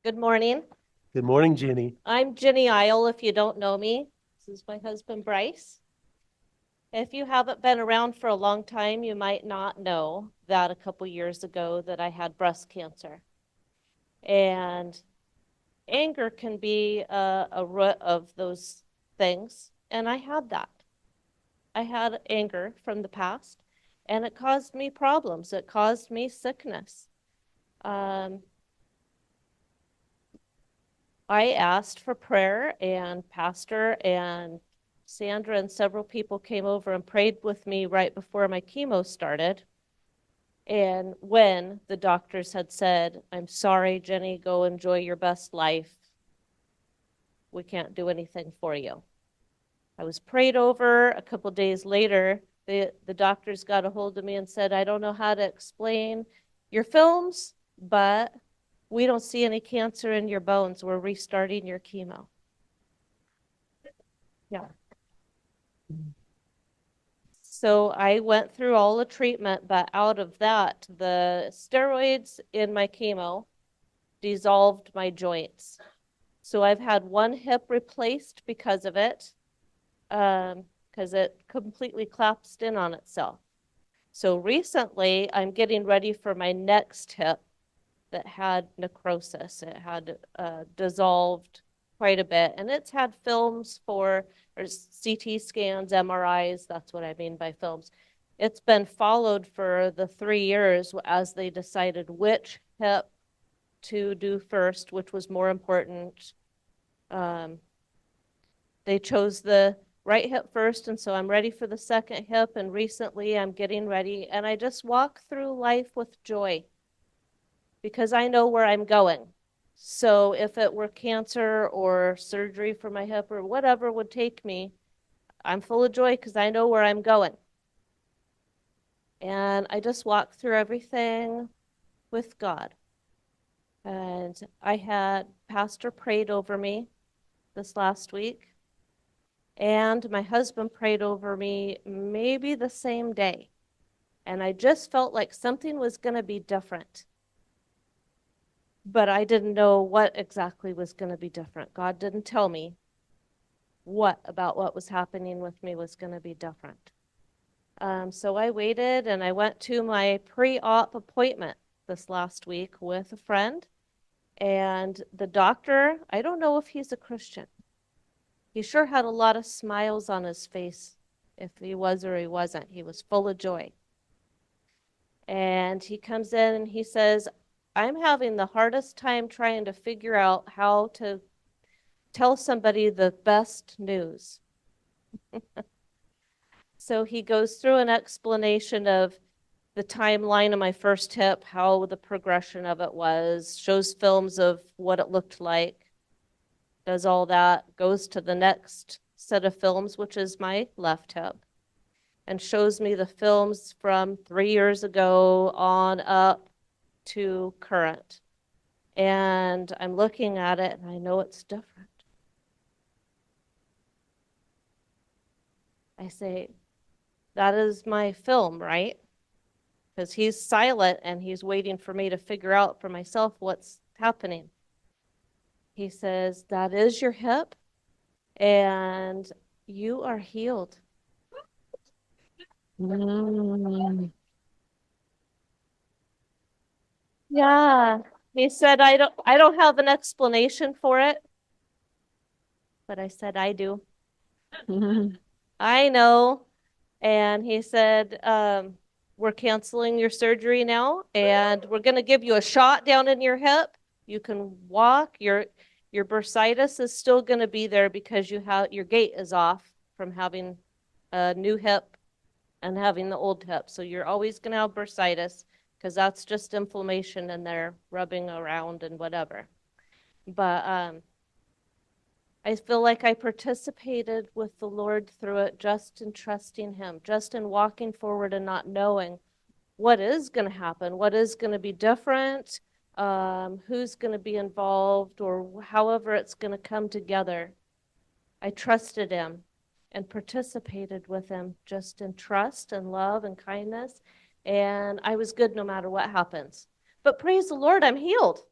Good morning. Good morning, Ginny. I'm Ginny Isle, if you don't know me. This is my husband, Bryce. If you haven't been around for a long time, you might not know that a couple years ago that I had breast cancer. And anger can be a root of those things. And I had that. I had anger from the past, and it caused me problems. It caused me sickness. Um, I asked for prayer, and Pastor and Sandra and several people came over and prayed with me right before my chemo started. And when the doctors had said, "I'm sorry, Jenny, go enjoy your best life. We can't do anything for you." I was prayed over. A couple days later, the doctors got a hold of me and said, "I don't know how to explain your films, but we don't see any cancer in your bones. We're restarting your chemo." Yeah. So I went through all the treatment, but out of that, the steroids in my chemo dissolved my joints. So I've had one hip replaced because of it, because it completely collapsed in on itself. So recently, I'm getting ready for my next hip that had necrosis. It had dissolved quite a bit, and it's had films for or CT scans, MRIs. That's what I mean by films. It's been followed for the 3 years as they decided which hip to do first, which was more important. Um, they chose the right hip first, and so I'm ready for the second hip. And recently, I'm getting ready, and I just walk through life with joy because I know where I'm going. So if it were cancer or surgery for my hip or whatever would take me, I'm full of joy because I know where I'm going. And I just walk through everything with God. And I had Pastor prayed over me this last week, and my husband prayed over me maybe the same day. And I just felt like something was going to be different, but I didn't know what exactly was going to be different. God didn't tell me what about what was happening with me was going to be different. So I waited and I went to my pre-op appointment this last week with a friend. And the doctor, I don't know if he's a Christian. He sure had a lot of smiles on his face. If he was or he wasn't, he was full of joy. And he comes in and he says, "I'm having the hardest time trying to figure out how to tell somebody the best news." So he goes through an explanation of the timeline of my first hip, how the progression of it was, shows films of what it looked like, does all that, goes to the next set of films, which is my left hip, and shows me the films from 3 years ago on up to current. And I'm looking at it and I know it's different. I say, "That is my film, right?" Because he's silent and he's waiting for me to figure out for myself what's happening. He says, "That is your hip and you are healed." Mm. Yeah. He said, "I don't have an explanation for it," but I said, "I do. I know." And he said, "We're canceling your surgery now, and we're going to give you a shot down in your hip. You can walk. Your bursitis is still going to be there because your gait is off from having a new hip and having the old hip. So you're always going to have bursitis because that's just inflammation in there rubbing around and whatever." But I feel like I participated with the Lord through it just in trusting Him, just in walking forward and not knowing what is going to happen, what is going to be different, who's going to be involved, or however it's going to come together. I trusted Him and participated with Him just in trust and love and kindness. And I was good no matter what happens. But praise the Lord, I'm healed.